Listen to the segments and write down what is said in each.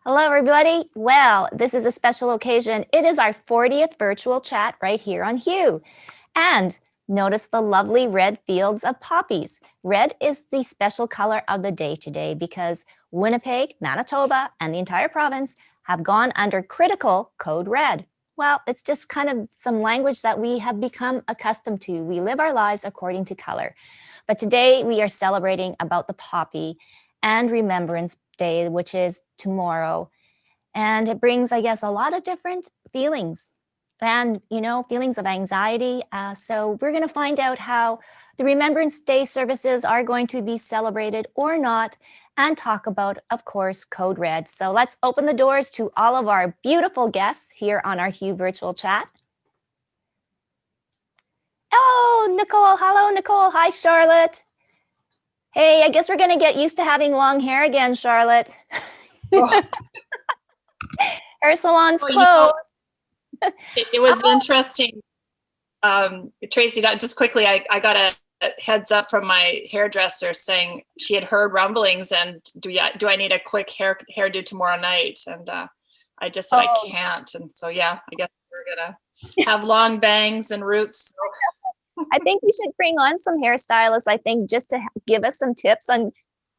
Hello, everybody. Well, this is a special occasion. It is our 40th virtual chat right here on Hue. And notice the lovely red fields of poppies. Red is the special color of the day today because Winnipeg, Manitoba, and the entire province have gone under critical code red. Well, it's just kind of some language that we have become accustomed to. We live our lives according to color. But today we are celebrating about the poppy and Remembrance Day, which is tomorrow. And it brings, I guess, a lot of different feelings and, feelings of anxiety. So we're going to find out how the Remembrance Day services are going to be celebrated or not, and talk about, of course, Code Red. So let's open the doors to all of our beautiful guests here on our Hue virtual chat. Oh, Nicole. Hello, Nicole. Hi, Charlotte. Hey, I guess we're going to get used to having long hair again, Charlotte. Oh. Hair salon's closed. It was interesting. Tracy, just quickly, I got a heads up from my hairdresser saying she had heard rumblings and do I need a quick hairdo tomorrow night? And I just said I can't. And so, yeah, I guess we're going to have long bangs and roots. I think we should bring on some hairstylists, I think, just to give us some tips on,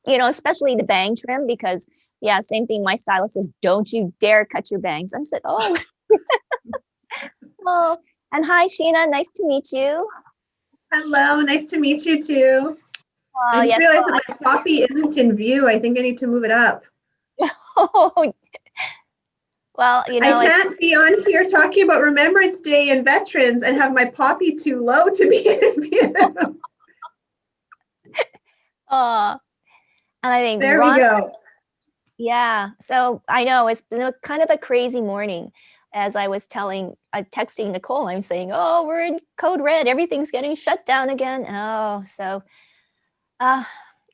especially the bang trim, because, yeah, same thing. My stylist says, don't you dare cut your bangs. I said, oh. Oh, and hi, Sheena. Nice to meet you. Hello. Nice to meet you, too. I just realized that my poppy isn't in view. I think I need to move it up. Oh, well, I can't be on here talking about Remembrance Day and veterans and have my poppy too low to be in view. Oh, and I think there we go. Yeah, so I know it's been kind of a crazy morning. As I was texting Nicole, I'm saying, oh, we're in code red. Everything's getting shut down again. Oh, so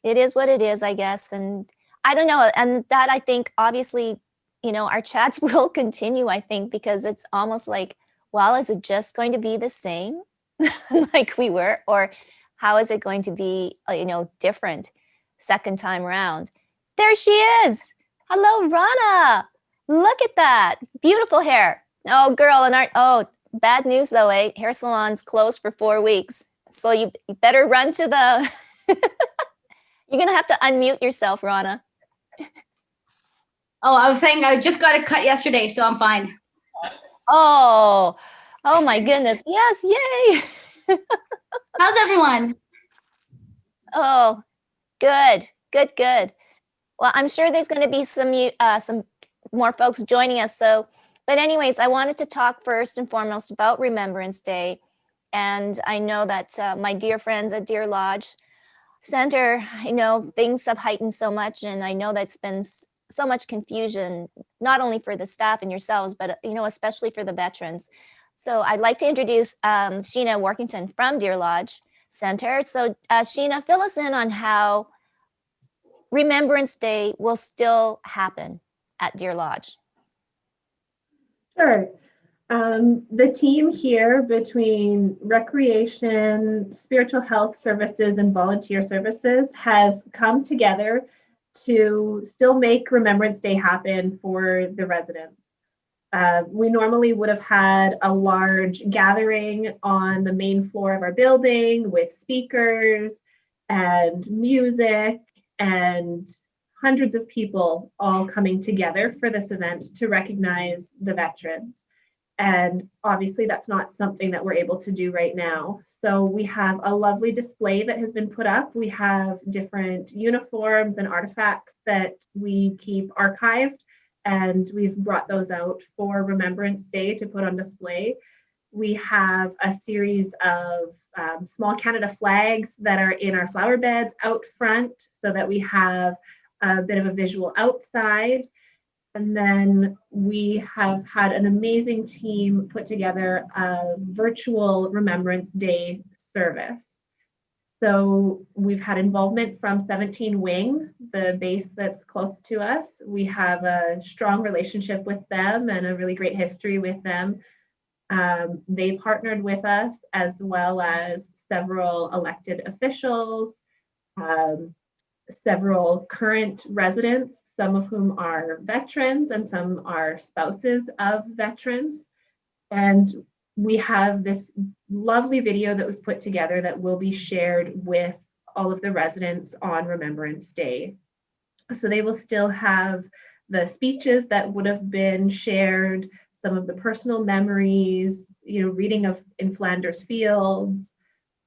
it is what it is, I guess. And I don't know. And that, I think, obviously, our chats will continue, I think, because it's almost like, well, is it just going to be the same like we were? Or how is it going to be, different second time around? There she is. Hello, Rana. Look at that. Beautiful hair. Oh, girl, bad news though, eh? Hair salon's closed for 4 weeks. So you better run to the... You're going to have to unmute yourself, Rana. Oh, I was saying I just got it cut yesterday, so I'm fine. Oh my goodness. Yes, yay. How's everyone? Oh, good. Well, I'm sure there's going to be some more folks joining us. But anyways, I wanted to talk first and foremost about Remembrance Day. And I know that my dear friends at Deer Lodge Center, things have heightened so much. And I know that's been so much confusion, not only for the staff and yourselves, but, especially for the veterans. So I'd like to introduce Sheena Workington from Deer Lodge Center. So Sheena, fill us in on how Remembrance Day will still happen at Deer Lodge. Sure. The team here between recreation, spiritual health services, and volunteer services has come together to still make Remembrance Day happen for the residents. We normally would have had a large gathering on the main floor of our building with speakers and music and hundreds of people all coming together for this event to recognize the veterans. And obviously that's not something that we're able to do right now. So we have a lovely display that has been put up. We have different uniforms and artifacts that we keep archived, and we've brought those out for Remembrance Day to put on display. We have a series of small Canada flags that are in our flower beds out front so that we have a bit of a visual outside. And then we have had an amazing team put together a virtual Remembrance Day service. So we've had involvement from 17 Wing, the base that's close to us. We have a strong relationship with them and a really great history with them. They partnered with us, as well as several elected officials, several current residents. some of whom are veterans and some are spouses of veterans. And we have this lovely video that was put together that will be shared with all of the residents on Remembrance Day. So they will still have the speeches that would have been shared, some of the personal memories, reading of In Flanders Fields.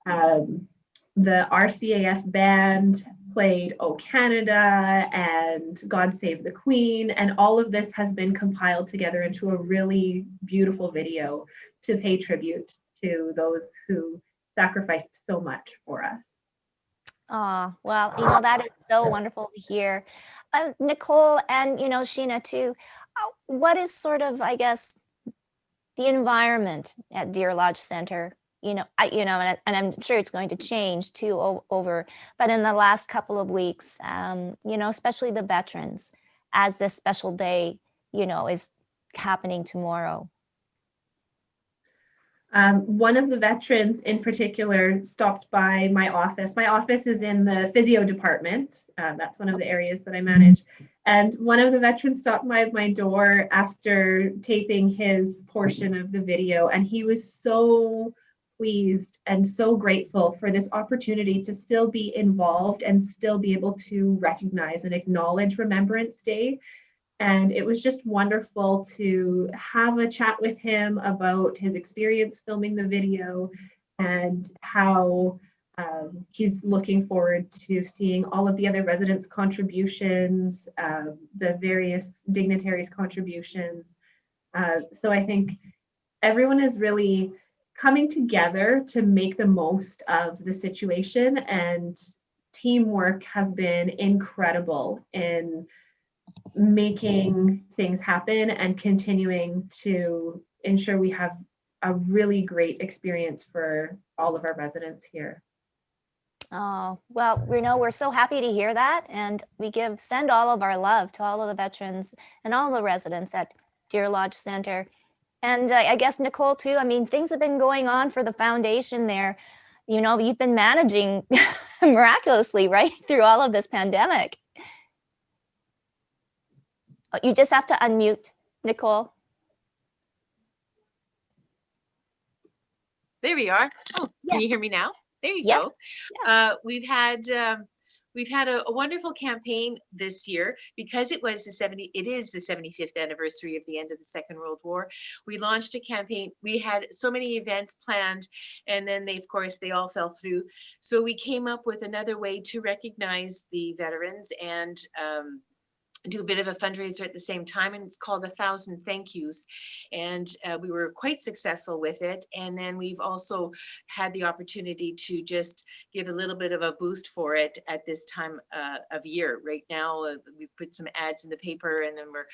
The RCAF band played "O Canada" and "God Save the Queen," and all of this has been compiled together into a really beautiful video to pay tribute to those who sacrificed so much for us. Oh, well, that is so wonderful to hear. Nicole and, Sheena too, what is sort of, I guess, the environment at Deer Lodge Center? And I'm sure it's going to change too over, but in the last couple of weeks, especially the veterans, as this special day, is happening tomorrow. One of the veterans in particular stopped by my office. My office is in the physio department. That's one of the areas that I manage. And one of the veterans stopped by my door after taping his portion of the video. And he was so pleased and so grateful for this opportunity to still be involved and still be able to recognize and acknowledge Remembrance Day. And it was just wonderful to have a chat with him about his experience filming the video and how he's looking forward to seeing all of the other residents' contributions, the various dignitaries' contributions. So I think everyone is really coming together to make the most of the situation, and teamwork has been incredible in making things happen and continuing to ensure we have a really great experience for all of our residents here. Oh, well, we're so happy to hear that, and we send all of our love to all of the veterans and all the residents at Deer Lodge Center. And I guess, Nicole, too, I mean, things have been going on for the foundation there. You've been managing miraculously, right, through all of this pandemic. You just have to unmute, Nicole. There we are. Oh, Yeah. Can you hear me now? There you Yes. go. Yeah. We've had a wonderful campaign this year because it is the 75th anniversary of the end of the Second World War. We launched a campaign. We had so many events planned, and then they all fell through. So we came up with another way to recognize the veterans and do a bit of a fundraiser at the same time, and it's called 1,000 Thank Yous, and we were quite successful with it. And then we've also had the opportunity to just give a little bit of a boost for it at this time of year. Right now, we put some ads in the paper, and then we're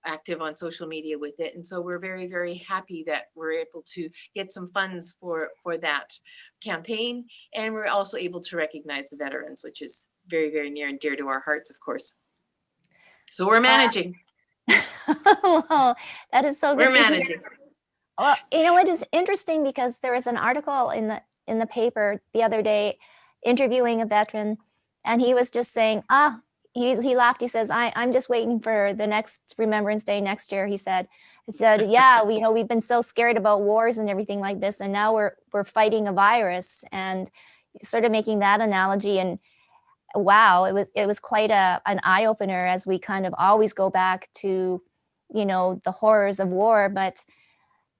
active on social media with it, and so we're very, very happy that we're able to get some funds for that campaign, and we're also able to recognize the veterans, which is very, very near and dear to our hearts, of course. So we're managing. Well, that is so good. We're managing. Well, it is interesting because there was an article in the paper the other day interviewing a veteran, and he was just saying, he laughed. He says, I'm just waiting for the next Remembrance Day next year. He said, yeah, we've been so scared about wars and everything like this, and now we're fighting a virus, and sort of making that analogy. And wow, it was quite an eye-opener, as we kind of always go back to, the horrors of war. But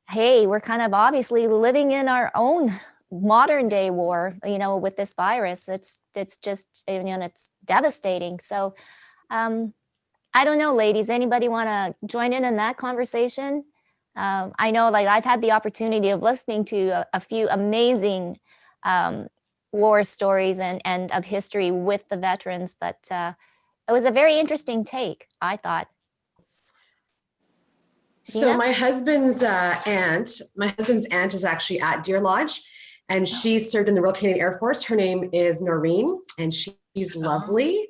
hey, we're kind of obviously living in our own modern day war, with this virus. It's just, it's devastating. So I don't know, ladies, anybody want to join in that conversation? I know, like, I've had the opportunity of listening to a few amazing war stories and of history with the veterans, but it was a very interesting take, I thought. So Sheena? my husband's aunt is actually at Deer Lodge, and she served in the Royal Canadian Air Force. Her name is Noreen, and she's lovely.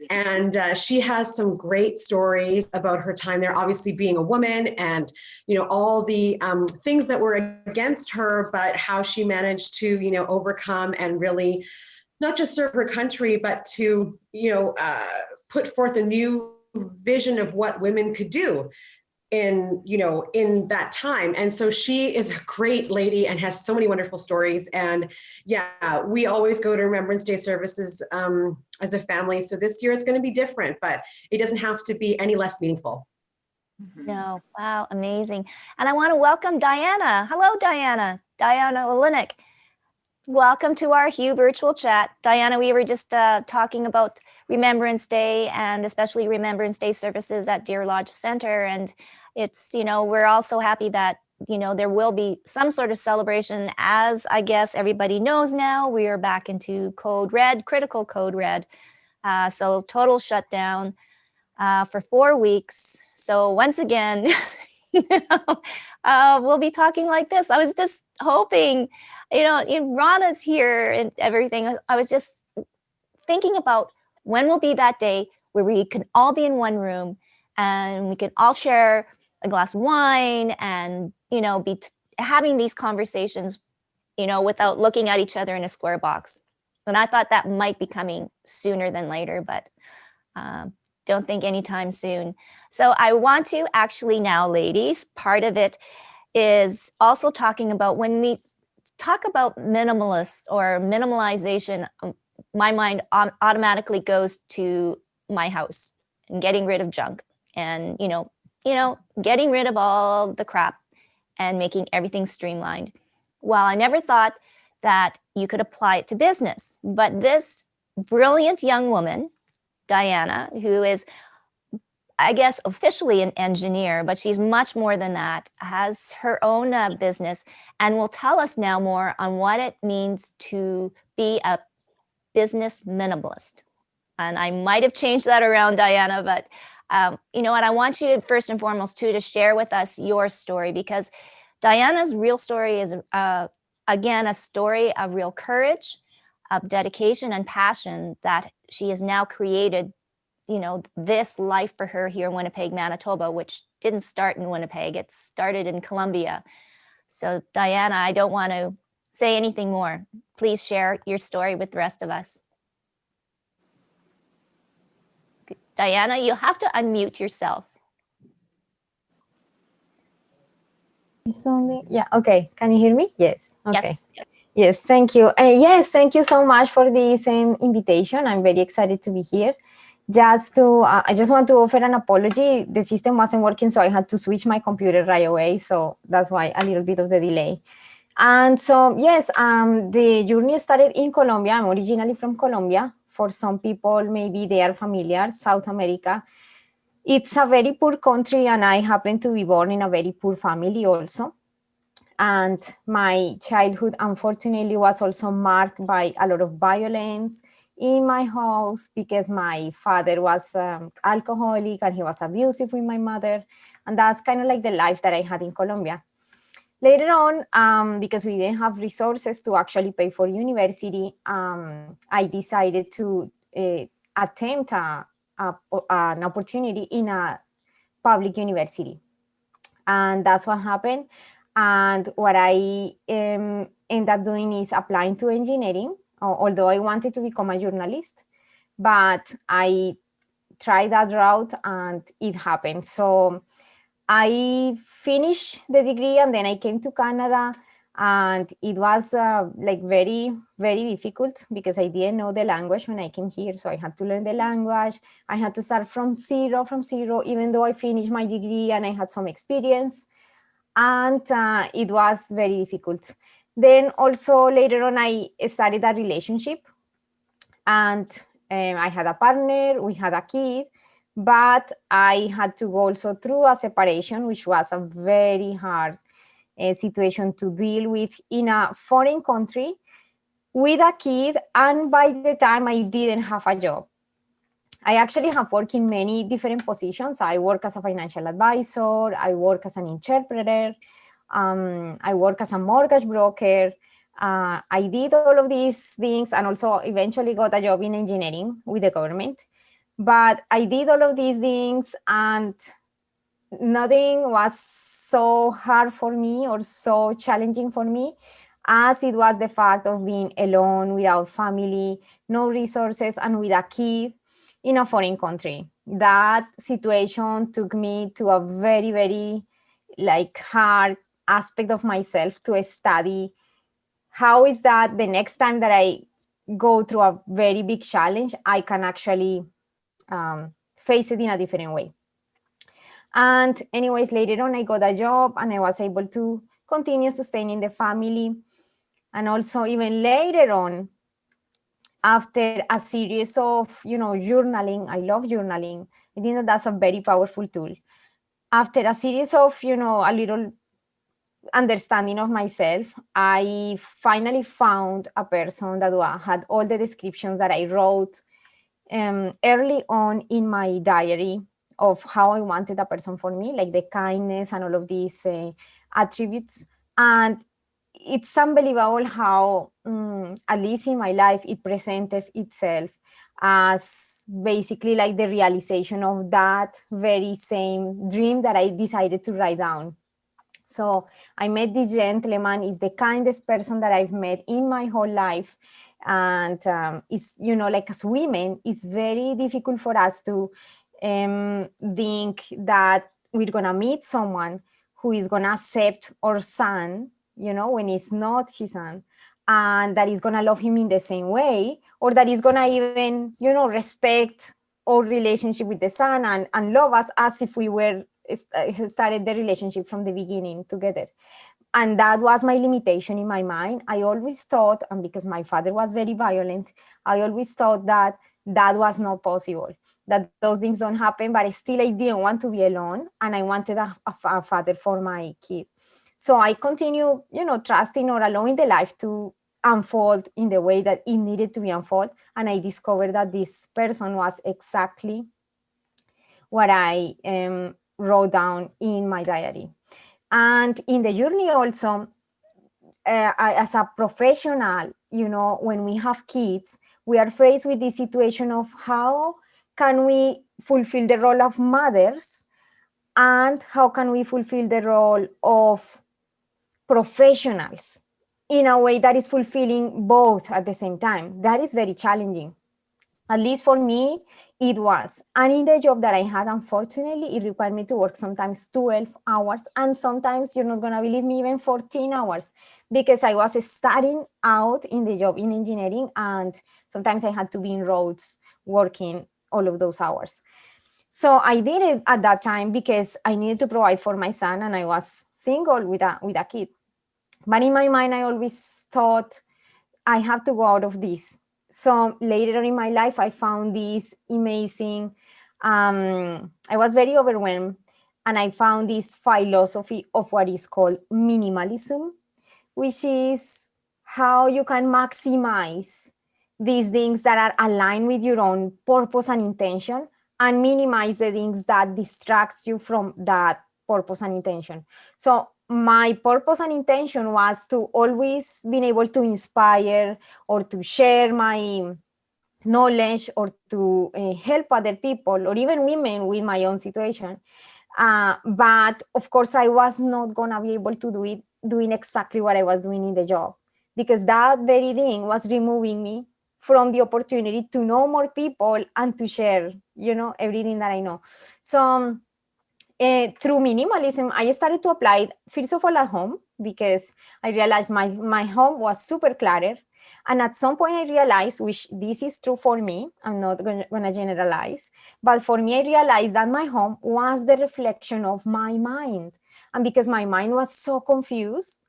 And she has some great stories about her time there, obviously being a woman and, all the things that were against her, but how she managed to, overcome and really not just serve her country, but to, put forth a new vision of what women could do in that time. And so she is a great lady and has so many wonderful stories. And yeah, we always go to Remembrance Day services as a family. So this year it's going to be different, but it doesn't have to be any less meaningful. No, wow, amazing. And I want to welcome Diana. Hello, Diana. Diana Olynick. Welcome to our Hue virtual chat. Diana, we were just talking about Remembrance Day and especially Remembrance Day services at Deer Lodge Center. And it's, we're all so happy that, there will be some sort of celebration. As I guess everybody knows now, we are back into code red, critical code red. So total shutdown for 4 weeks. So once again, we'll be talking like this. I was just hoping, Rana's here and everything. I was just thinking about when will be that day where we can all be in one room and we can all share a glass of wine and, be having these conversations, without looking at each other in a square box. And I thought that might be coming sooner than later, but don't think anytime soon. So I want to actually now, ladies, part of it is also talking about when we talk about minimalist or minimalization, my mind automatically goes to my house and getting rid of junk and, getting rid of all the crap and making everything streamlined. Well, I never thought that you could apply it to business, but this brilliant young woman, Diana, who is, I guess, officially an engineer, but she's much more than that, has her own business and will tell us now more on what it means to be a business minimalist. And I might have changed that around, Diana, but and I want you first and foremost too to share with us your story, because Diana's real story is, again, a story of real courage, of dedication and passion that she has now created, this life for her here in Winnipeg, Manitoba, which didn't start in Winnipeg. It started in Colombia. So Diana, I don't want to say anything more. Please share your story with the rest of us. Diana, you'll have to unmute yourself. It's only, yeah, okay. Can you hear me? Yes. Okay. Yes. Yes, thank you. Yes, thank you so much for this invitation. I'm very excited to be here. I just want to offer an apology. The system wasn't working, so I had to switch my computer right away. So that's why a little bit of the delay. And so, yes, the journey started in Colombia. I'm originally from Colombia. For some people, maybe they are familiar, South America. It's a very poor country, and I happen to be born in a very poor family also. And my childhood, unfortunately, was also marked by a lot of violence in my house because my father was alcoholic and he was abusive with my mother. And that's kind of like the life that I had in Colombia. Later on, because we didn't have resources to actually pay for university, I decided to attempt an opportunity in a public university. And that's what happened. And what I end up doing is applying to engineering, although I wanted to become a journalist. But I tried that route and it happened. So I finished the degree and then I came to Canada, and it was very, very difficult because I didn't know the language when I came here. So I had to learn the language. I had to start from zero, even though I finished my degree and I had some experience. And it was very difficult. Then also later on, I started a relationship, and I had a partner, we had a kid, but I had to go also through a separation, which was a very hard situation to deal with in a foreign country with a kid. And by the time I didn't have a job, I actually have worked in many different positions. I work as a financial advisor, I work as an interpreter, I work as a mortgage broker. I did all of these things and also eventually got a job in engineering with the government. But I did all of these things and nothing was so hard for me or so challenging for me as it was the fact of being alone, without family, no resources, and with a kid. in a foreign country. That situation took me to a very, very like hard aspect of myself to study. How is that the next time that I go through a very big challenge, I can actually face it in a different way. And anyways, later on, I got a job and I was able to continue sustaining the family. And also even later on, after a series of, journaling, I love journaling. I think that that's a very powerful tool. After a series of, a little understanding of myself, I finally found a person that had all the descriptions that I wrote early on in my diary of how I wanted a person for me, like the kindness and all of these attributes. And it's unbelievable how, at least in my life, it presented itself as basically like the realization of that very same dream that I decided to write down. So I met this gentleman. Is the kindest person that I've met in my whole life. And it's, like as women, it's very difficult for us to think that we're going to meet someone who is going to accept our son, when it's not his son, and that is going to love him in the same way, or that is going to even, respect our relationship with the son and love us as if we were started the relationship from the beginning together. And that was my limitation in my mind. I always thought, and because my father was very violent, I always thought that that was not possible, that those things don't happen, but still I didn't want to be alone, and I wanted a father for my kid. So I continue, trusting or allowing the life to unfold in the way that it needed to be unfold. And I discovered that this person was exactly what I wrote down in my diary. And in the journey also, as a professional, when we have kids, we are faced with this situation of how can we fulfill the role of mothers, and how can we fulfill the role of professionals in a way that is fulfilling both at the same time. That is very challenging. At least for me, it was. And in the job that I had, unfortunately, it required me to work sometimes 12 hours. And sometimes, you're not going to believe me, even 14 hours, because I was starting out in the job in engineering. And sometimes I had to be in roads working all of those hours. So I did it at that time because I needed to provide for my son, and I was single with a kid. But in my mind, I always thought, I have to go out of this. So later on in my life, I found this amazing, I was very overwhelmed, and I found this philosophy of what is called minimalism, which is how you can maximize these things that are aligned with your own purpose and intention, and minimize the things that distracts you from that purpose and intention. So my purpose and intention was to always be able to inspire or to share my knowledge, or to help other people, or even women with my own situation. But of course, I was not going to be able to do it doing exactly what I was doing in the job, because that very thing was removing me from the opportunity to know more people and to share, everything that I know. So through minimalism, I started to apply it, first of all, at home, because I realized my home was super cluttered. And at some point I realized, which this is true for me, I'm not going to generalize, but for me, I realized that my home was the reflection of my mind. And because my mind was so confused,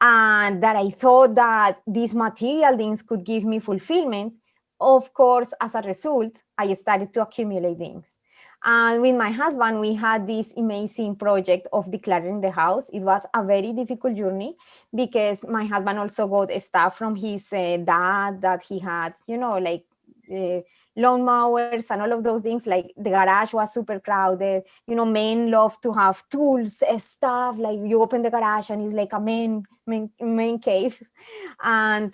and that I thought that these material things could give me fulfillment, of course, as a result, I started to accumulate things. And with my husband, we had this amazing project of decluttering the house. It was a very difficult journey, because my husband also got stuff from his dad that he had, like lawnmowers and all of those things. Like the garage was super crowded. Men love to have tools, stuff. Like you open the garage and it's like a main cave. And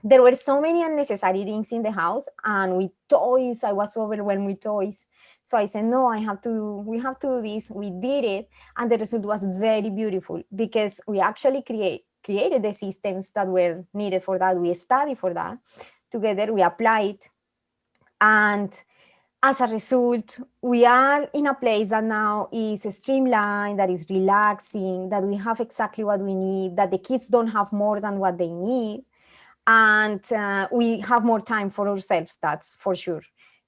there were so many unnecessary things in the house, and with toys, I was overwhelmed with toys. So I said, no, we have to do this. We did it. And the result was very beautiful, because we actually created the systems that were needed for that. We studied for that together. We applied. And as a result, we are in a place that now is streamlined, that is relaxing, that we have exactly what we need, that the kids don't have more than what they need, and we have more time for ourselves, that's for sure.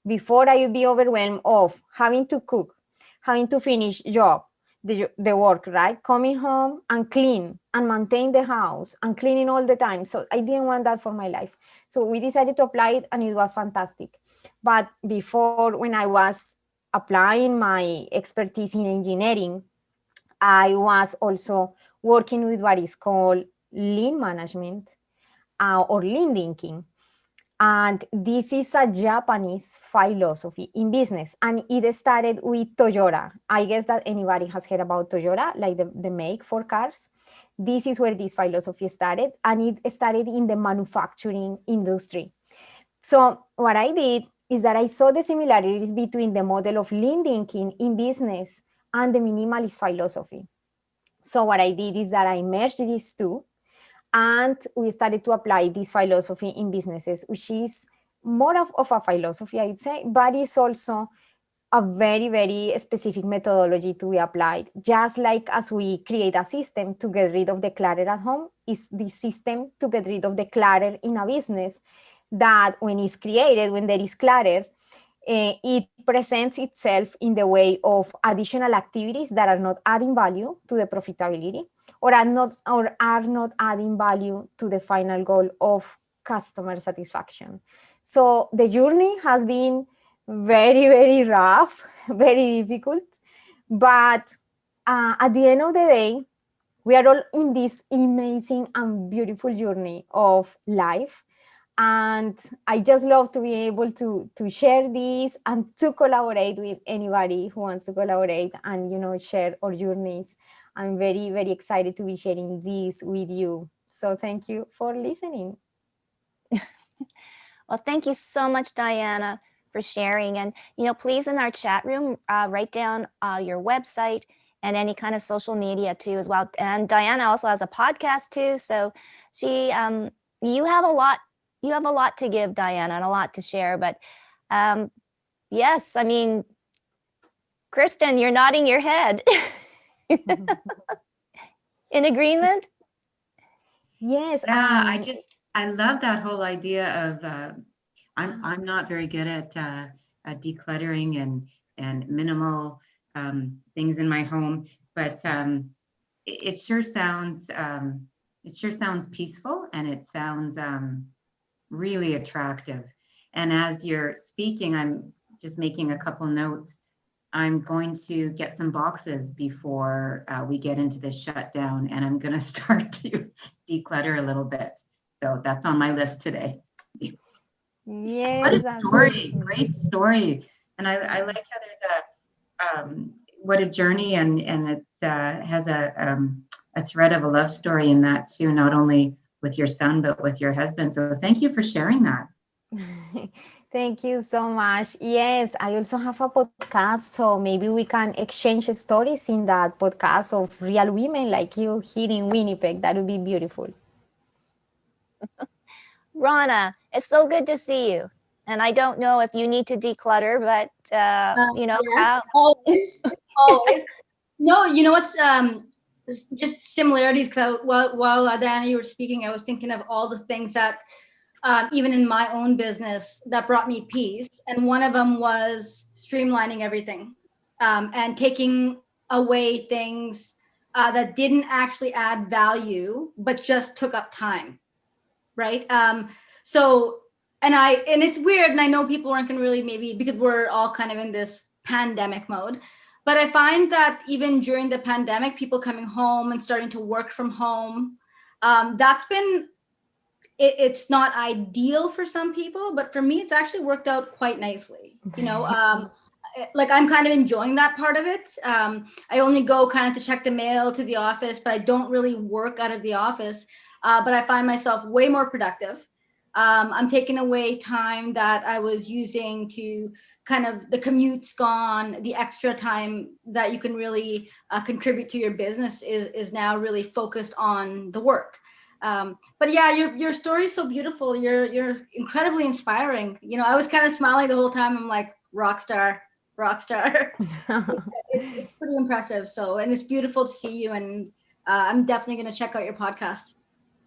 Before, I would be overwhelmed of having to cook, having to finish job, the work, right? Coming home and clean and maintain the house and cleaning all the time. So I didn't want that for my life. So we decided to apply it and it was fantastic. But before, when I was applying my expertise in engineering, I was also working with what is called lean management or lean thinking. And this is a Japanese philosophy in business. And it started with Toyota. I guess that anybody has heard about Toyota, like the make for cars. This is where this philosophy started. And it started in the manufacturing industry. So what I did is that I saw the similarities between the model of lean thinking in business and the minimalist philosophy. So what I did is that I merged these two, and we started to apply this philosophy in businesses, which is more of a philosophy, I'd say, but it's also a very, very specific methodology to be applied. Just like as we create a system to get rid of the clutter at home, is the system to get rid of the clutter in a business that when it's created, when there is clutter, it presents itself in the way of additional activities that are not adding value to the profitability or are not adding value to the final goal of customer satisfaction. So the journey has been very, very rough, very difficult, but at the end of the day, we are all in this amazing and beautiful journey of life. And I just love to be able to share this and to collaborate with anybody who wants to collaborate and, share our journeys. I'm very, very excited to be sharing this with you. So thank you for listening. Well, thank you so much, Diana, for sharing. And, please in our chat room, write down your website and any kind of social media too as well. And Diana also has a podcast too. So you have a lot to give, Diana, and a lot to share. But yes, I mean, Kristen, you're nodding your head. In agreement? Yes. Yeah, I love that whole idea of I'm not very good at decluttering and minimal things in my home, but it sure sounds peaceful, and it sounds really attractive. And as you're speaking, I'm just making a couple notes. I'm going to get some boxes before we get into this shutdown, and I'm going to start to declutter a little bit. So that's on my list today. Yes. What a story! Great story. And I like how there's what a journey, and it has a thread of a love story in that too, not only with your son but with your husband. So thank you for sharing that. Thank you so much. Yes, I also have a podcast, so maybe we can exchange stories in that podcast of real women like you here in Winnipeg. That would be beautiful. Rana, it's so good to see you. And I don't know if you need to declutter, but Yes, how? always, always. No, you know what's just similarities. Because while Diana, you were speaking, I was thinking of all the things that even in my own business that brought me peace, and one of them was streamlining everything and taking away things that didn't actually add value, but just took up time, right? So and it's weird, and I know people aren't going to really, maybe because we're all kind of in this pandemic mode, but I find that even during the pandemic, people coming home and starting to work from home, that's been it's not ideal for some people, but for me, it's actually worked out quite nicely. Like I'm kind of enjoying that part of it. I only go kind of to check the mail to the office, but I don't really work out of the office. But I find myself way more productive. I'm taking away time that I was using to kind of, the commute's gone, the extra time that you can really contribute to your business is now really focused on the work. But yeah, your story is so beautiful. You're incredibly inspiring. I was kind of smiling the whole time. I'm like, rock star. It's pretty impressive. So, and it's beautiful to see you. And I'm definitely going to check out your podcast.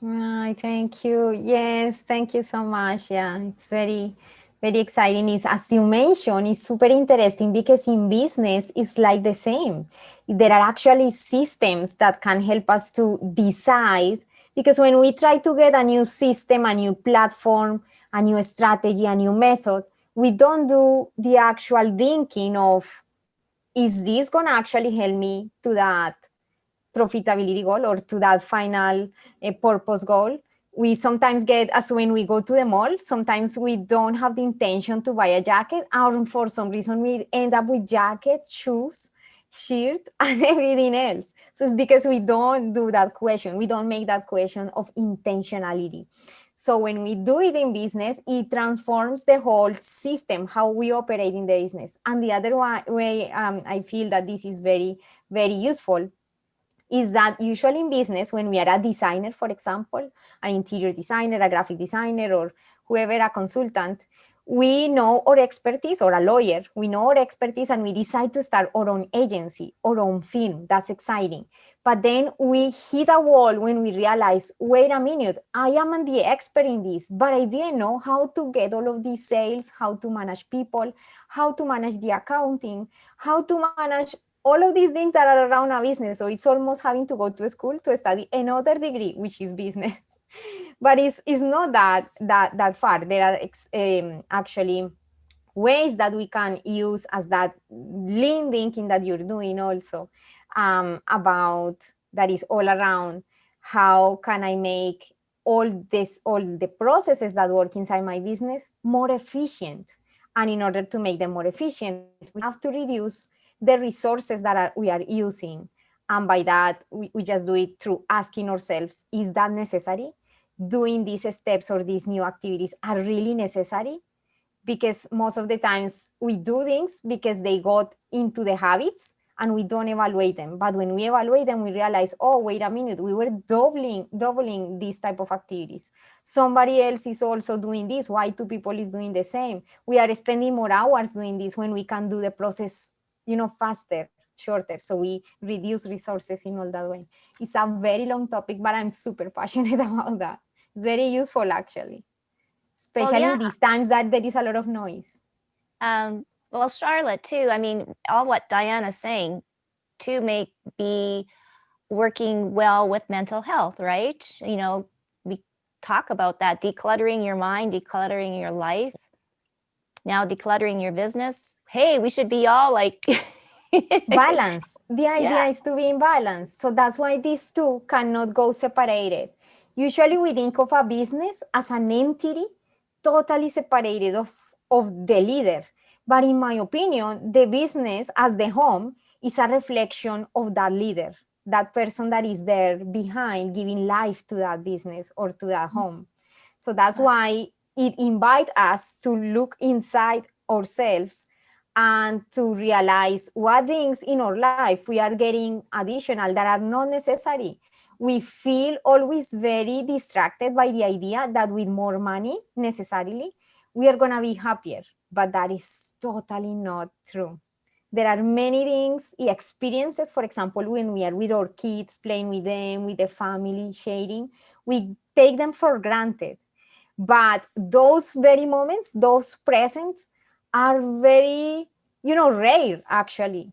Thank you. Yes, thank you so much. Yeah, it's very, very exciting. It's, as you mentioned, it's super interesting because in business, it's like the same. There are actually systems that can help us to decide. Because when we try to get a new system, a new platform, a new strategy, a new method, we don't do the actual thinking of, is this going to actually help me to that profitability goal or to that final purpose goal? We sometimes get, as when we go to the mall, sometimes we don't have the intention to buy a jacket, or for some reason we end up with jacket, shoes, shirt, and everything else. So it's because we don't do that question. We don't make that question of intentionality. So when we do it in business, it transforms the whole system, how we operate in the business. And the other way I feel that this is very, very useful is that usually in business, when we are a designer, for example, an interior designer, a graphic designer, or whoever, a consultant, we know our expertise, or a lawyer, we know our expertise, and we decide to start our own agency, our own firm. That's exciting. But then we hit a wall when we realize, wait a minute, I am the expert in this, but I didn't know how to get all of these sales, how to manage people, how to manage the accounting, how to manage all of these things that are around a business. So it's almost having to go to school to study another degree, which is business. But it's not that far. There are actually ways that we can use as that lean thinking that you're doing also, about that is all around how can I make all the processes that work inside my business more efficient. And in order to make them more efficient, we have to reduce the resources that we are using. And by that, we just do it through asking ourselves, is that necessary? Doing these steps or these new activities are really necessary? Because most of the times we do things because they got into the habits and we don't evaluate them. But when we evaluate them, we realize, oh, wait a minute, we were doubling these type of activities. Somebody else is also doing this. Why two people is doing the same? We are spending more hours doing this when we can do the process, faster, shorter. So we reduce resources in all that way. It's a very long topic, but I'm super passionate about that. It's very useful, actually, especially in these times that there is a lot of noise. Well, Charlotte, too, I mean, all what Diana's saying to be working well with mental health, right? We talk about that, decluttering your mind, decluttering your life, now decluttering your business. Hey, we should be all like balance. The idea is to be in balance. So that's why these two cannot go separated. Usually we think of a business as an entity totally separated of the leader. But in my opinion, the business as the home is a reflection of that leader, that person that is there behind giving life to that business or to that home. So that's why it invites us to look inside ourselves and to realize what things in our life we are getting additional that are not necessary. We feel always very distracted by the idea that with more money necessarily we are going to be happier, but that is totally not true. There are many things, experiences, for example, when we are with our kids, playing with them, with the family, sharing, we take them for granted. But those very moments, those presents, are very, rare, actually,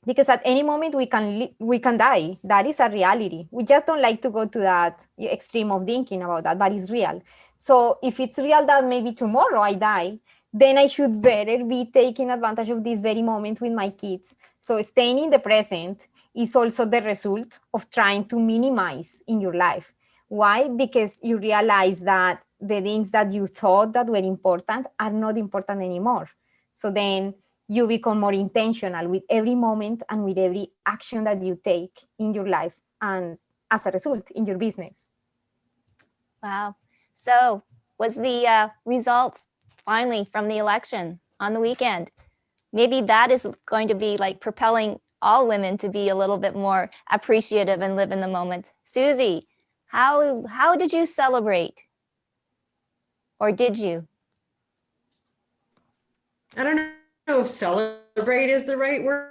because at any moment we can die. That is a reality. We just don't like to go to that extreme of thinking about that, but it's real. So if it's real that maybe tomorrow I die, then I should better be taking advantage of this very moment with my kids. So staying in the present is also the result of trying to minimize in your life. Why? Because you realize that the things that you thought that were important are not important anymore. So then you become more intentional with every moment and with every action that you take in your life, and as a result, in your business. Wow. So was the results finally from the election on the weekend? Maybe that is going to be like propelling all women to be a little bit more appreciative and live in the moment. Susie, how did you celebrate? Or did you? I don't know if celebrate is the right word.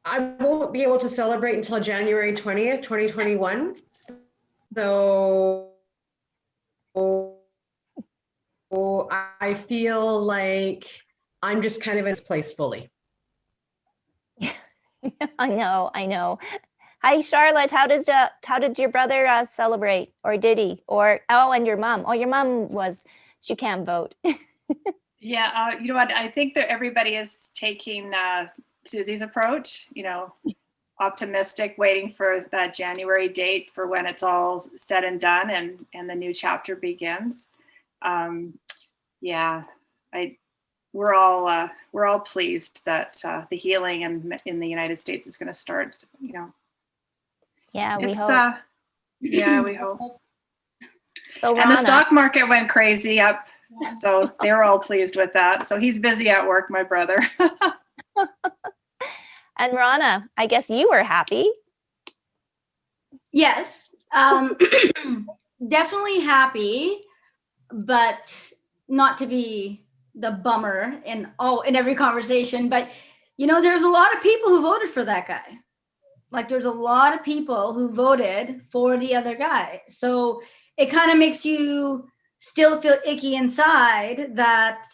I won't be able to celebrate until January 20th, 2021. So I feel like I'm just kind of in this place fully. I know. Hi, Charlotte. How did your brother celebrate, or did he? Or and your mom? Oh, your mom she can't vote. Yeah, you know what? I think that everybody is taking Susie's approach. Optimistic, waiting for that January date for when it's all said and done and the new chapter begins. Yeah, we're all pleased that the healing in the United States is going to start. Yeah, we hope. Yeah, we hope. So and the stock market went crazy up, so they were all pleased with that. So he's busy at work, my brother. And Rana, I guess you were happy. Yes, definitely happy, but not to be the bummer in every conversation. But there's a lot of people who voted for that guy. Like, there's a lot of people who voted for the other guy. So it kind of makes you still feel icky inside that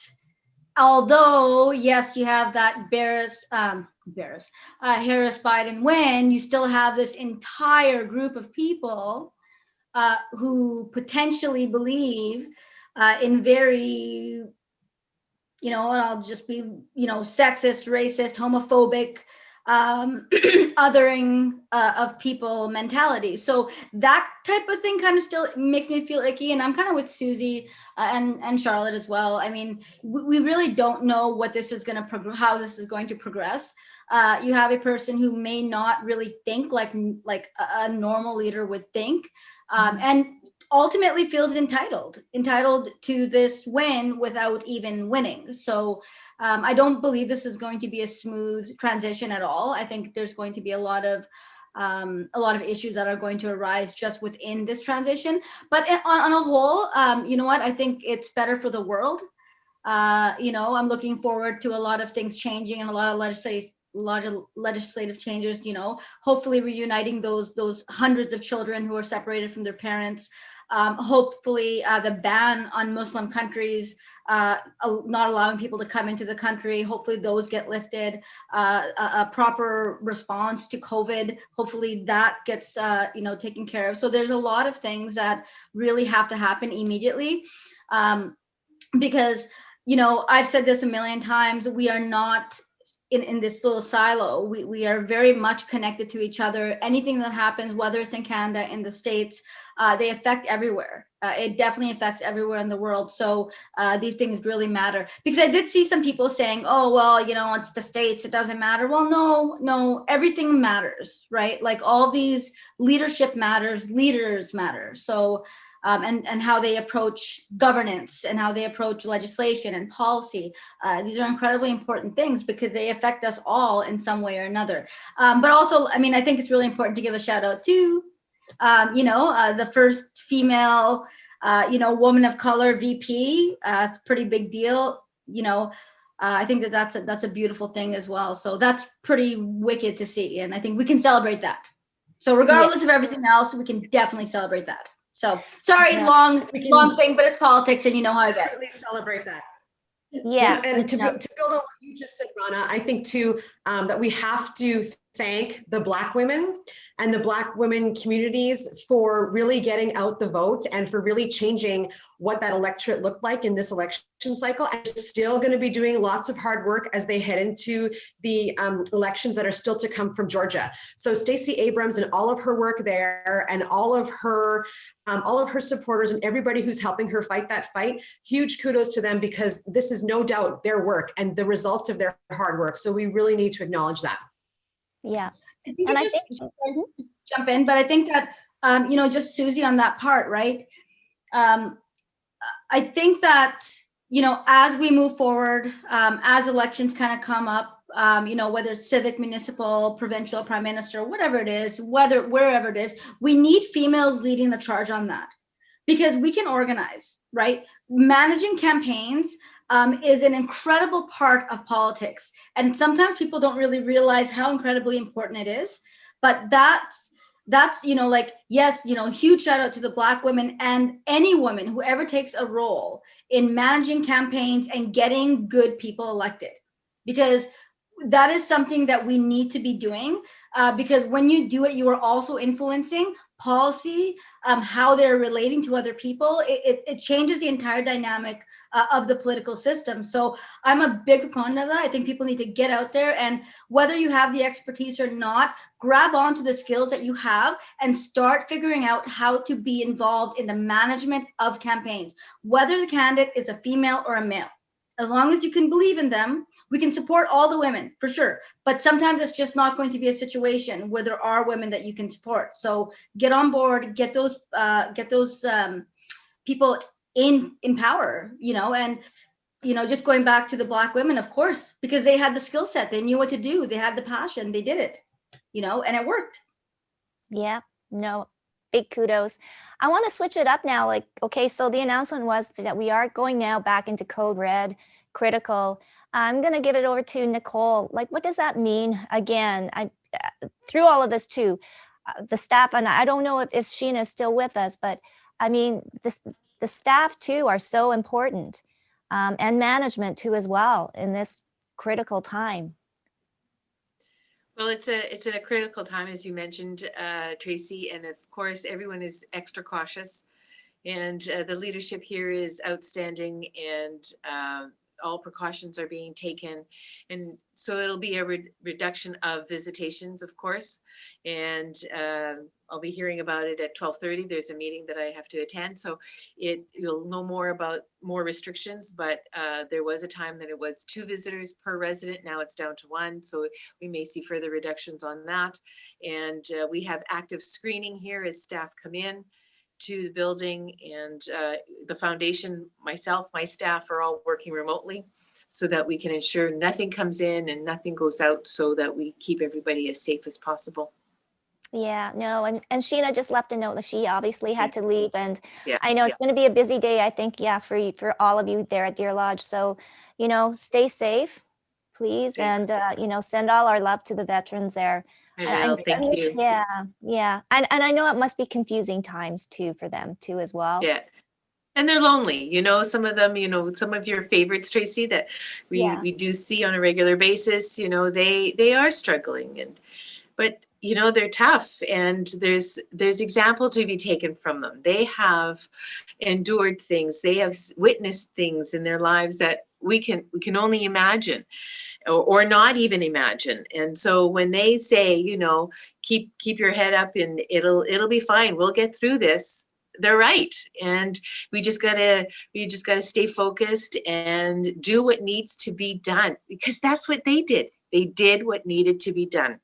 although, yes, you have that Harris Biden win, you still have this entire group of people who potentially believe in very, and I'll just be, sexist, racist, homophobic, othering of people mentality. So that type of thing kind of still makes me feel icky. And I'm kind of with Susie and Charlotte as well. I mean, we really don't know what this is going to how this is going to progress. You have a person who may not really think like a normal leader would think, and ultimately feels entitled to this win without even winning. So I don't believe this is going to be a smooth transition at all. I think there's going to be a lot of issues that are going to arise just within this transition. But on a whole, you know what? I think it's better for the world. I'm looking forward to a lot of things changing and a lot of legislative changes. Hopefully reuniting those hundreds of children who are separated from their parents. Hopefully the ban on Muslim countries not allowing people to come into the country, hopefully those get lifted. A proper response to COVID, hopefully that gets taken care of. So there's a lot of things that really have to happen immediately, because I've said this a million times, we are not in this little silo. We are very much connected to each other. Anything that happens, whether it's in Canada, in the States, they affect everywhere. It definitely affects everywhere in the world. So these things really matter. Because I did see some people saying, oh, well, it's the States, it doesn't matter. Well, no, everything matters, right? Like all these leadership matters, leaders matter. So and how they approach governance and how they approach legislation and policy. These are incredibly important things because they affect us all in some way or another. But also, I mean, I think it's really important to give a shout out to, the first female, woman of color VP. It's a pretty big deal. I think that's a beautiful thing as well. So that's pretty wicked to see. And I think we can celebrate that. So regardless of everything else, we can definitely celebrate that. So sorry, long thing, but it's politics, and you know how I get. Definitely celebrate that. Yeah. And to build on what you just said, Rana, I think too that we have to thank the Black women and the Black women communities for really getting out the vote and for really changing what that electorate looked like in this election cycle. And still going to be doing lots of hard work as they head into the elections that are still to come from Georgia. So Stacey Abrams and all of her work there, and all of her supporters and everybody who's helping her fight that fight, huge kudos to them, because this is no doubt their work and the results of their hard work. So we really need to acknowledge that. Yeah. And I think jump in, but I think that just Susie on that part, right? I think that as we move forward, as elections kind of come up, whether it's civic, municipal, provincial, prime minister, whatever it is, wherever it is, we need females leading the charge on that, because we can organize, right? Managing campaigns is an incredible part of politics. And sometimes people don't really realize how incredibly important it is. But that's, you know, like, yes, you know, huge shout out to the Black women and any woman who ever takes a role in managing campaigns and getting good people elected, because that is something that we need to be doing, because when you do it, you are also influencing policy, how they're relating to other people. It changes the entire dynamic of the political system. So I'm a big proponent of that. I think people need to get out there, and whether you have the expertise or not, grab onto the skills that you have and start figuring out how to be involved in the management of campaigns, whether the candidate is a female or a male. As long as you can believe in them, we can support all the women for sure. But sometimes it's just not going to be a situation where there are women that you can support. So get on board, get those people in power, you know, and, you know, just going back to the Black women, of course, because they had the skill set, they knew what to do, they had the passion, they did it, you know, and it worked. Yeah, no, big kudos. I want to switch it up now. Like, okay, so the announcement was that we are going now back into code red, critical. I'm going to give it over to Nicole. Like, what does that mean? Again, through all of this too, the staff, and I don't know if Sheena is still with us, but I mean, the staff too are so important, and management too as well in this critical time. Well, it's a critical time, as you mentioned, Tracy, and of course, everyone is extra cautious, and the leadership here is outstanding, and all precautions are being taken, and so it'll be a reduction of visitations, of course, and I'll be hearing about it at 12:30. There's a meeting that I have to attend, so you'll know more about more restrictions, but there was a time that it was 2 visitors per resident. Now it's down to 1, so we may see further reductions on that. And we have active screening here as staff come in to the building, and the foundation, myself, my staff are all working remotely so that we can ensure nothing comes in and nothing goes out, so that we keep everybody as safe as possible. Yeah, no, and Sheena just left a note that she obviously had to leave, and Yeah, I know it's going to be a busy day, I think, yeah, for all of you there at Deer Lodge. So, you know, stay safe, please, Thanks. and you know, send all our love to the veterans there. I will. Thank you. Yeah, yeah, and I know it must be confusing times too for them too as well. Yeah. And they're lonely, you know, some of them, you know, some of your favorites, Tracy, that we do see on a regular basis, you know, they are struggling, but you know, they're tough, and there's example to be taken from them. They have endured things, they have witnessed things in their lives that we can only imagine, or not even imagine. And so when they say, you know, keep your head up and it'll be fine, we'll get through this, they're right. And we just gotta stay focused and do what needs to be done, because that's what they did. They did what needed to be done.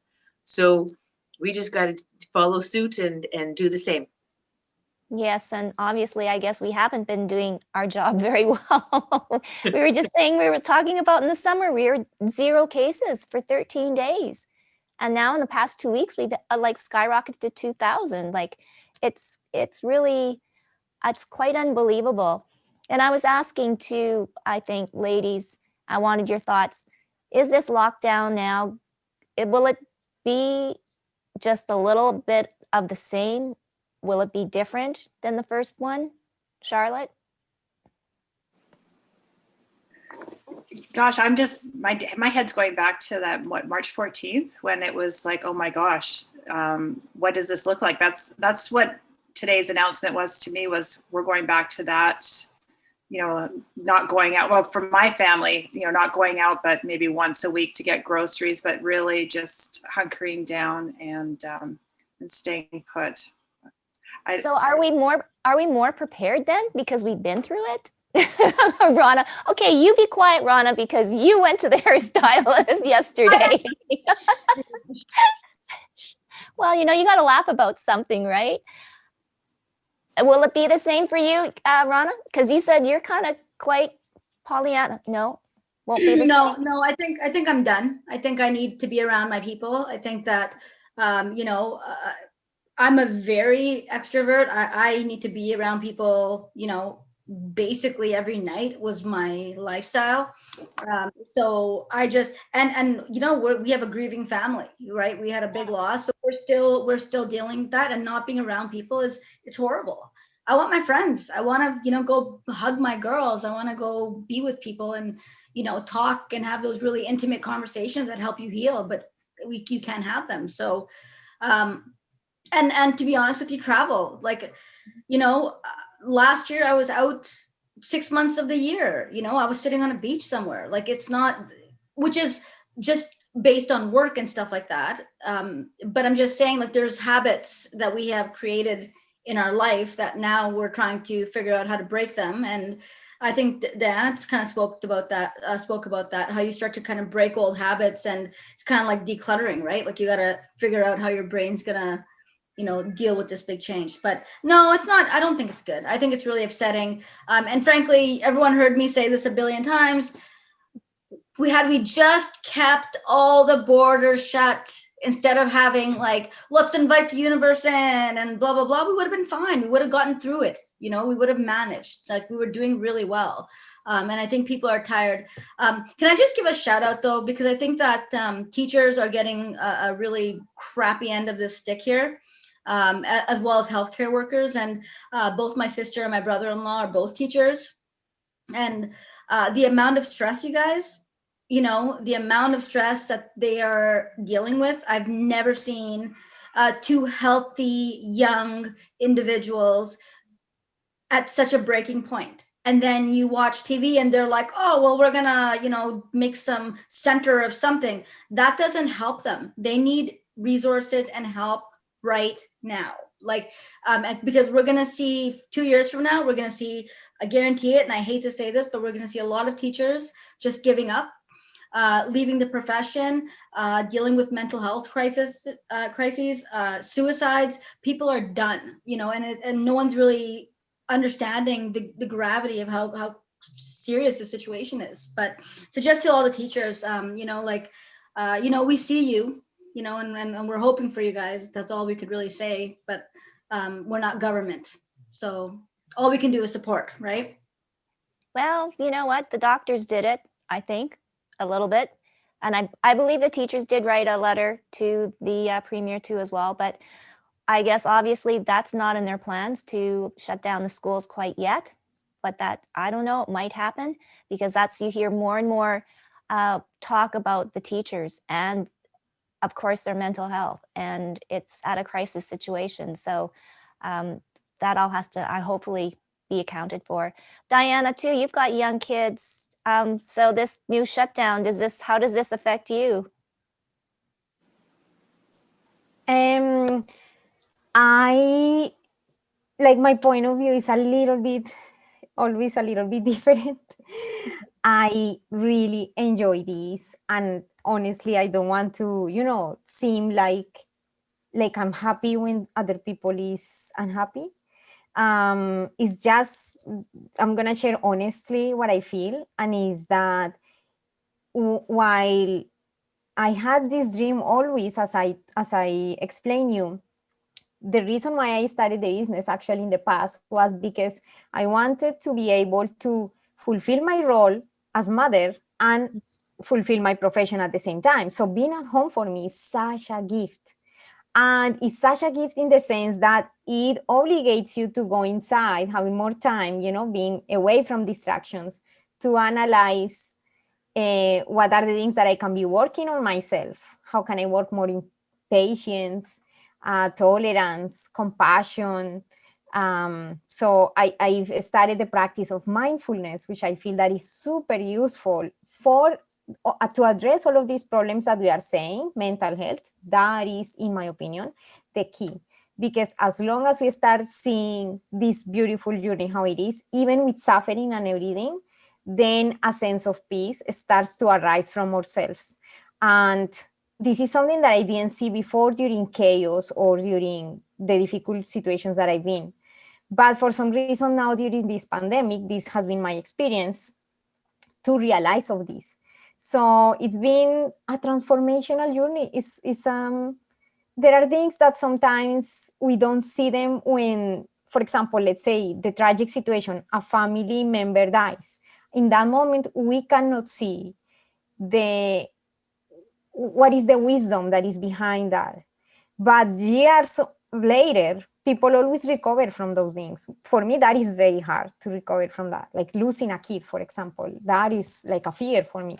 So we just got to follow suit and do the same. Yes, and obviously, I guess we haven't been doing our job very well. We were just saying, we were talking about in the summer, we were 0 cases for 13 days. And now in the past 2 weeks, we've like skyrocketed to 2,000. Like it's really, it's quite unbelievable. And I was asking too, I think, ladies, I wanted your thoughts. Is this lockdown now, will it be just a little bit of the same? Will it be different than the first one? Charlotte? Gosh, I'm just, my head's going back to that, March 14th, when it was like, oh my gosh, what does this look like? That's what today's announcement was to me, was we're going back to that, you know, not going out. Well, for my family, you know, not going out, but maybe once a week to get groceries, but really just hunkering down and staying put. So are we more prepared then because we've been through it? Rana, okay, you be quiet, Rana, because you went to the hairstylist yesterday. Well, you know, you got to laugh about something, right? Will it be the same for you, Rana? Because you said you're kind of quite Pollyanna. No, won't be the same. No, I think I'm done. I think I need to be around my people. I think that, you know, I'm a very extrovert. I need to be around people, you know, basically every night was my lifestyle. So I just, and you know, we have a grieving family, right? We had a big loss, so we're still dealing with that, and not being around people it's horrible. I want my friends. I want to, you know, go hug my girls. I want to go be with people and, you know, talk and have those really intimate conversations that help you heal, but you can't have them. So, and to be honest with you, travel, like, you know, last year I was out 6 months of the year. You know, I was sitting on a beach somewhere. Like, it's not, which is just based on work and stuff like that. But I'm just saying, like, there's habits that we have created in our life that now we're trying to figure out how to break them. And I think Diana kind of spoke about that, how you start to kind of break old habits, and it's kind of like decluttering, right? Like, you got to figure out how your brain's gonna, you know, deal with this big change. But no, it's not. I don't think it's good. I think it's really upsetting. And frankly, everyone heard me say this a billion times. We just kept all the borders shut, instead of having like, let's invite the universe in and blah, blah, blah, we would have been fine. We would have gotten through it. You know, we would have managed. Like, we were doing really well. And I think people are tired. Can I just give a shout out though? Because I think that teachers are getting a really crappy end of this stick here. As well as healthcare workers. And both my sister and my brother-in-law are both teachers. And the amount of stress, you guys, you know, the amount of stress that they are dealing with, I've never seen two healthy young individuals at such a breaking point. And then you watch TV and they're like, oh, well, we're gonna, you know, make some center of something. That doesn't help them. They need resources and help right now. Like, because we're gonna see 2 years from now, we're gonna see, I guarantee it, and I hate to say this, but we're gonna see a lot of teachers just giving up, leaving the profession, dealing with mental health crises, suicides. People are done, you know, and no one's really understanding the gravity of how serious the situation is. But so just to all the teachers, you know, like, you know, we see you, you know, and we're hoping for you guys. That's all we could really say. But we're not government, so all we can do is support, right? Well, you know what? The doctors did it, I think, a little bit. And I believe the teachers did write a letter to the premier too as well. But I guess obviously that's not in their plans to shut down the schools quite yet. But that, I don't know, it might happen, because that's, you hear more and more talk about the teachers and of course their mental health, and it's at a crisis situation. So that all has to hopefully be accounted for. Diana, too, you've got young kids. So this new shutdown, how does this affect you? I, like, my point of view is always a little bit different. I really enjoy this, and honestly, I don't want to, you know, seem like I'm happy when other people is unhappy. It's just, I'm gonna share honestly what I feel, and is that while I had this dream always, as I explained you, the reason why I started the business actually in the past was because I wanted to be able to fulfill my role as mother and fulfill my profession at the same time. So being at home for me is such a gift. And it's such a gift in the sense that it obligates you to go inside, having more time, you know, being away from distractions, to analyze what are the things that I can be working on myself. How can I work more in patience, tolerance, compassion? So I've started the practice of mindfulness, which I feel that is super useful for to address all of these problems that we are saying, mental health. That is, in my opinion, the key. Because as long as we start seeing this beautiful journey, how it is, even with suffering and everything, then a sense of peace starts to arise from ourselves. And this is something that I didn't see before during chaos or during the difficult situations that I've been. But for some reason now during this pandemic, this has been my experience to realize of this. So it's been a transformational journey. There are things that sometimes we don't see them when for example, let's say the tragic situation, a family member dies. In that moment, we cannot see what is the wisdom that is behind that. But years later, people always recover from those things. For me, that is very hard to recover from that. Like losing a kid, for example, that is like a fear for me.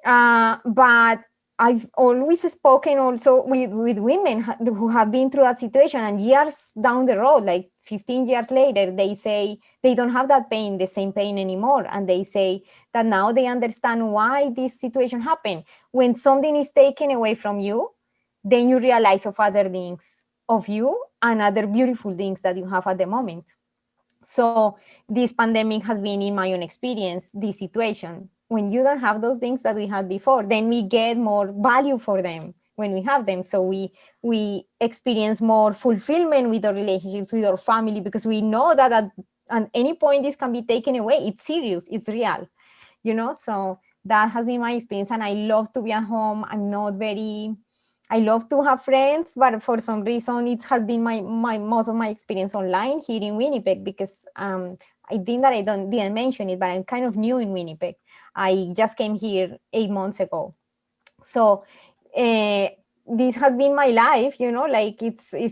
But I've always spoken also with women who have been through that situation, and years down the road, like 15 years later, they say they don't have that pain, the same pain anymore. And they say that now they understand why this situation happened. When something is taken away from you, then you realize of other things of you and other beautiful things that you have at the moment. So this pandemic has been, in my own experience, this situation. When you don't have those things that we had before, then we get more value for them when we have them. So we experience more fulfillment with our relationships, with our family, because we know that at any point this can be taken away. It's serious, it's real, So that has been my experience, and I love to be at home. I love to have friends, but for some reason it has been my most of my experience online here in Winnipeg, because I think that I didn't mention it, but I'm kind of new in Winnipeg. I just came here 8 months ago. So this has been my life, like it's I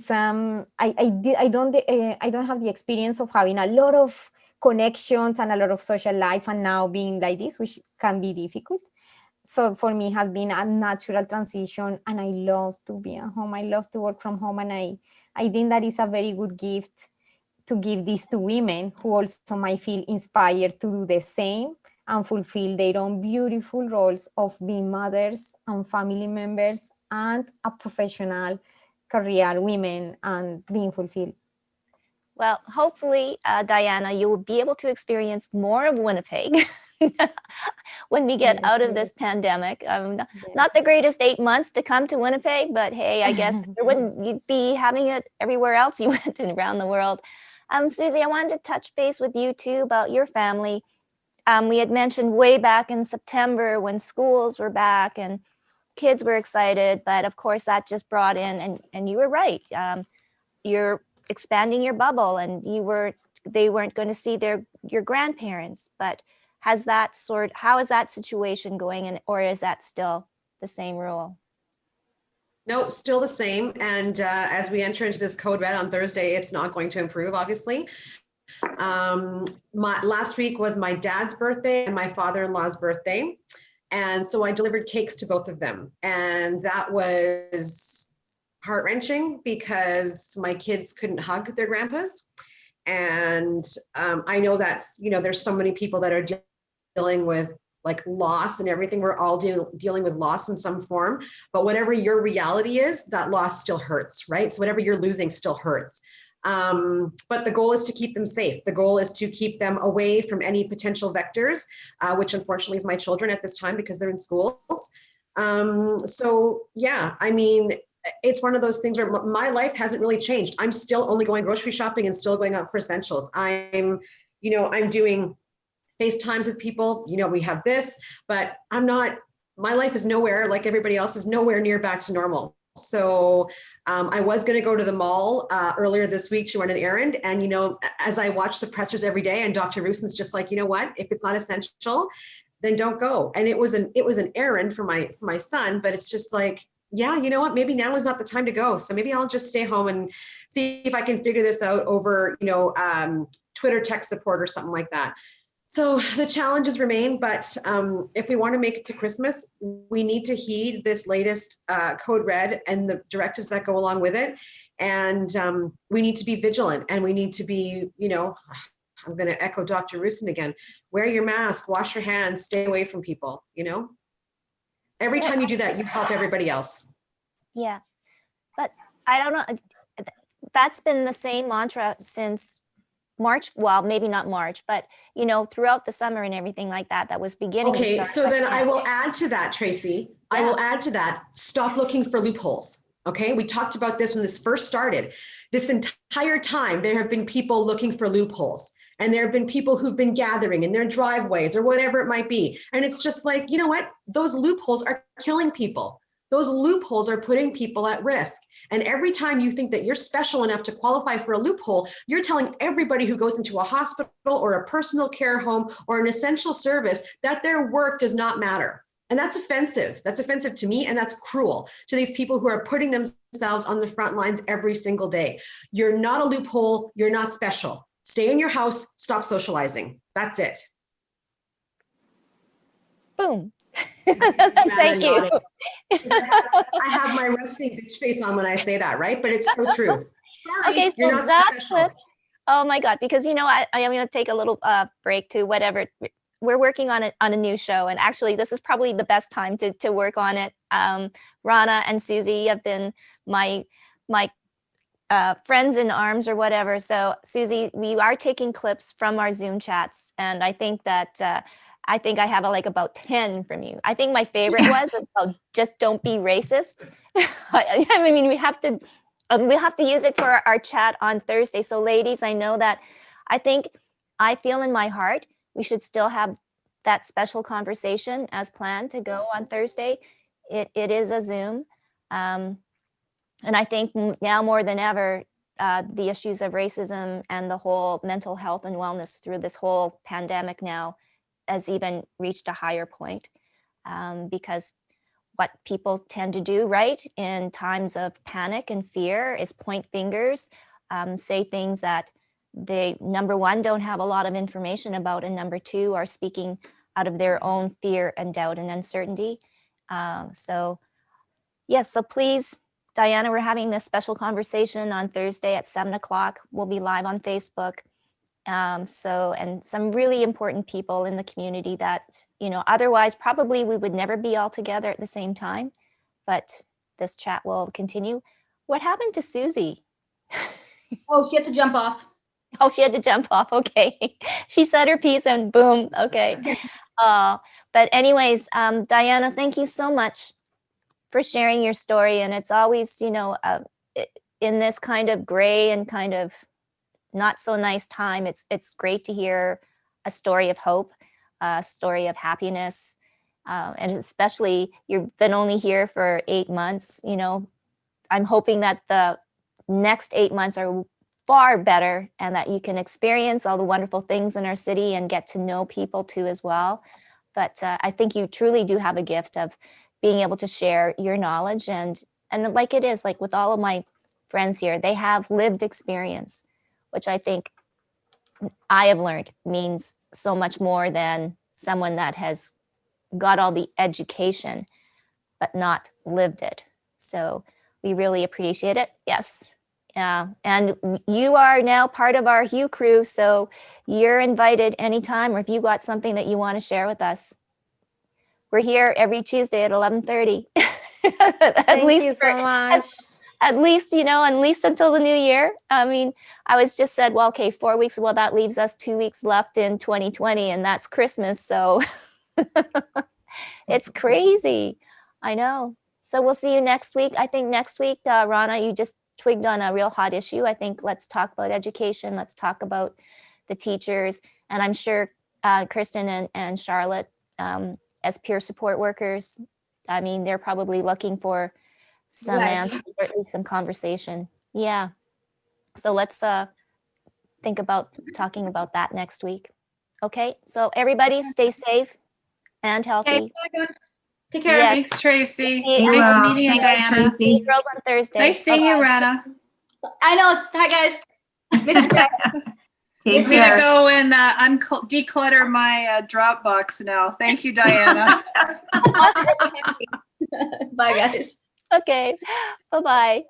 don't have the experience of having a lot of connections and a lot of social life, and now being like this, which can be difficult. So for me, it has been a natural transition, and I love to be at home. I love to work from home, and I think that is a very good gift to give this to women who also might feel inspired to do the same and fulfill their own beautiful roles of being mothers and family members and a professional career women and being fulfilled. Well, hopefully, Diana, you will be able to experience more of Winnipeg when we get out of this pandemic. Not the greatest 8 months to come to Winnipeg, but hey, I guess you'd be having it everywhere else you went around the world. Susie, I wanted to touch base with you too about your family. We had mentioned way back in September when schools were back and kids were excited, but of course that just brought in, and you were right. You're expanding your bubble, and they weren't going to see your grandparents. But how is that situation going, or is that still the same rule? No, still the same. And as we enter into this code red on Thursday, it's not going to improve, obviously. Last week was my dad's birthday and my father-in-law's birthday. And so I delivered cakes to both of them. And that was heart-wrenching because my kids couldn't hug their grandpas. And I know that's, there's so many people that are dealing with like loss and everything. We're all dealing with loss in some form, but whatever your reality is, that loss still hurts, right? So whatever you're losing still hurts. But the goal is to keep them safe. The goal is to keep them away from any potential vectors, which unfortunately is my children at this time because they're in schools. So yeah, I mean, it's one of those things where my life hasn't really changed. I'm still only going grocery shopping and still going out for essentials. I'm doing FaceTimes with people, we have this, but my life is nowhere, like everybody else, is nowhere near back to normal. So I was going to go to the mall earlier this week to run an errand. And, as I watch the pressers every day, and Dr. Rooson's just like, you know what, if it's not essential, then don't go. And it was an errand for my son, but it's just like, yeah, you know what, maybe now is not the time to go. So maybe I'll just stay home and see if I can figure this out over, Twitter tech support or something like that. So the challenges remain, but if we want to make it to Christmas, we need to heed this latest code red and the directives that go along with it. And we need to be vigilant, and we need to be, I'm going to echo Dr. Rooson again, wear your mask, wash your hands, stay away from people, Every time you do that, you help everybody else. Yeah, but I don't know. That's been the same mantra since March, well, maybe not March, but throughout the summer and everything like that, that was beginning. Okay, so then I will add to that, Tracy. Yeah. I will add to that. Stop looking for loopholes. Okay, we talked about this when this first started. This entire time, there have been people looking for loopholes, and there have been people who've been gathering in their driveways or whatever it might be. And it's just like, you know what? Those loopholes are killing people. Those loopholes are putting people at risk. And every time you think that you're special enough to qualify for a loophole, you're telling everybody who goes into a hospital or a personal care home or an essential service that their work does not matter. And that's offensive. That's offensive to me, and that's cruel to these people who are putting themselves on the front lines every single day. You're not a loophole. You're not special. Stay in your house. Stop socializing. That's it. Boom. Thank you. I have my resting bitch face on when I say that, right? But it's so true. Sorry, Okay, so you're not that special. clip, oh my God, because I am going to take a little break to whatever. We're working on a new show, and actually this is probably the best time to work on it. Rana and Susie have been my friends in arms or whatever. So Susie, we are taking clips from our Zoom chats, and I think that I think I have like about 10 from you. I think my favorite was just don't be racist. I mean, we have to use it for our chat on Thursday. So ladies, I know that I feel in my heart we should still have that special conversation as planned to go on Thursday. It is a Zoom. And I think now more than ever, the issues of racism and the whole mental health and wellness through this whole pandemic now has even reached a higher point, because what people tend to do, right, in times of panic and fear is point fingers, say things that they, number one, don't have a lot of information about, and number two, are speaking out of their own fear and doubt and uncertainty. So yes, so please, Diana, we're having this special conversation on Thursday at 7 o'clock. We'll be live on Facebook. And some really important people in the community that, otherwise probably we would never be all together at the same time, but this chat will continue. What happened to Susie? Oh, she had to jump off. Oh, she had to jump off. Okay. She said her piece and boom. Okay. But anyways, Diana, thank you so much for sharing your story. And it's always, in this kind of gray and kind of not so nice time, it's great to hear a story of hope, a story of happiness. And especially, you've been only here for 8 months. I'm hoping that the next 8 months are far better, and that you can experience all the wonderful things in our city and get to know people too as well. But I think you truly do have a gift of being able to share your knowledge, and like it is, like with all of my friends here, they have lived experience, which I think I have learned means so much more than someone that has got all the education but not lived it. So we really appreciate it. Yes. And you are now part of our Hue crew, so you're invited anytime, or if you got something that you want to share with us. We're here every Tuesday at 11:30. Thank you so much. At least until the new year. I mean, I was just said, well, okay, 4 weeks. Well, that leaves us 2 weeks left in 2020, and that's Christmas. So it's crazy. I know. So we'll see you next week. I think next week, Rana, you just twigged on a real hot issue. I think let's talk about education. Let's talk about the teachers. And I'm sure Kristen and Charlotte, as peer support workers, I mean, they're probably looking for some answers, or at least some conversation. Yeah. So let's think about talking about that next week. Okay. So everybody stay safe and healthy. Okay, take care. Yeah. Thanks, Tracy. Okay, Nice meeting you, Thanks, Diana. See you girls on Thursday. Nice seeing you, Rana. I know. Hi, guys. Take I'm gonna care. go and declutter my Dropbox now. Thank you, Diana. Bye, guys. Okay. Bye-bye.